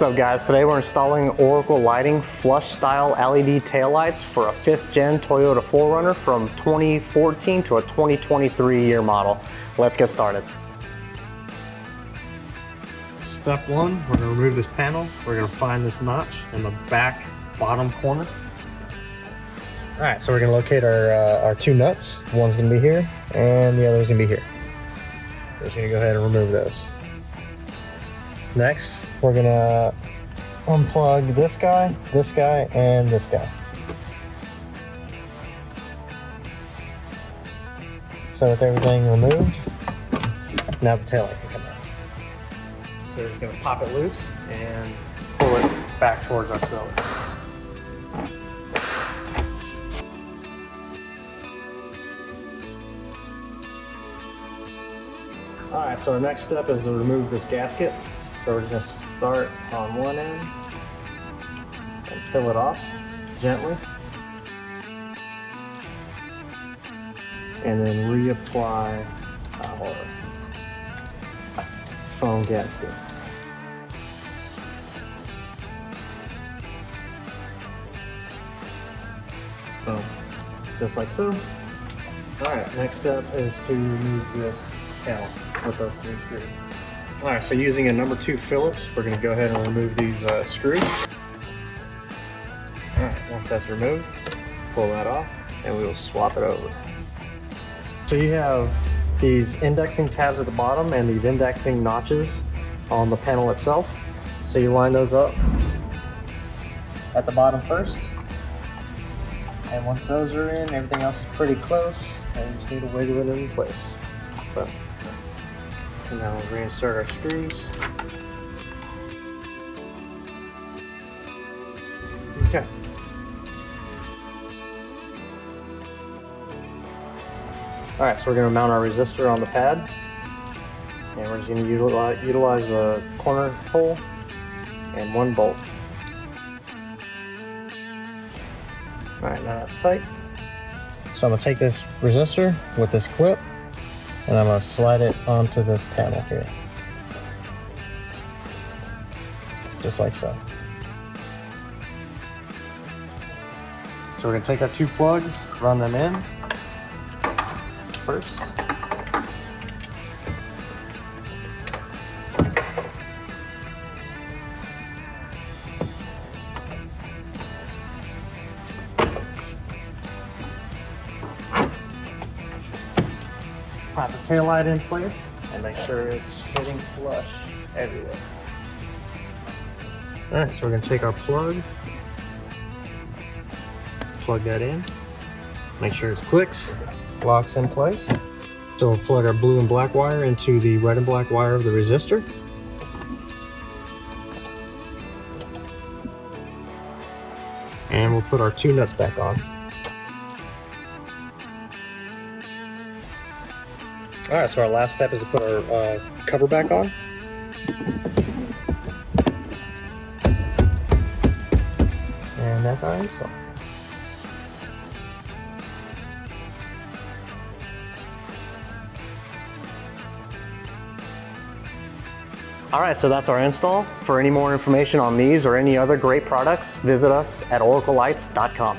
What's up guys, today we're installing Oracle Lighting flush style LED taillights for a 5th gen Toyota 4Runner from 2014 to a 2023 year model. Let's get started. Step one, we're going to remove this panel. We're going to find this notch in the back bottom corner. Alright, so we're going to locate our two nuts. One's going to be here and the other's going to be here. We're just going to go ahead and remove those. Next, we're gonna unplug this guy, and this guy. So with everything removed, now the taillight can come out. So we're just gonna pop it loose and pull it back towards our cylinder. Alright, so our next step is to remove this gasket. So we're just going to start on one end and peel it off gently. And then reapply our foam gasket. Boom. Just like so. Alright, next step is to remove this panel with those 3 screws. Alright, so using a number 2 Phillips, we're going to go ahead and remove these screws. Alright, once that's removed, pull that off, and we will swap it over. So you have these indexing tabs at the bottom and these indexing notches on the panel itself. So you line those up at the bottom first. And once those are in, everything else is pretty close, and we just need to wiggle it in place. But, and now we'll reinsert our screws. Okay. Alright, so we're going to mount our resistor on the pad. And we're just going to utilize the corner hole and 1 bolt. Alright, now that's tight. So I'm going to take this resistor with this clip, and I'm going to slide it onto this panel here. Just like so. So we're going to take our 2 plugs, run them in first. Pop the taillight in place and make sure it's fitting flush everywhere. Alright, so we're going to take our plug, plug that in, make sure it clicks, locks in place. So we'll plug our blue and black wire into the red and black wire of the resistor. And we'll put our 2 nuts back on. Alright, so our last step is to put our cover back on. And that's our install. Alright, so that's our install. For any more information on these or any other great products, visit us at oraclelights.com.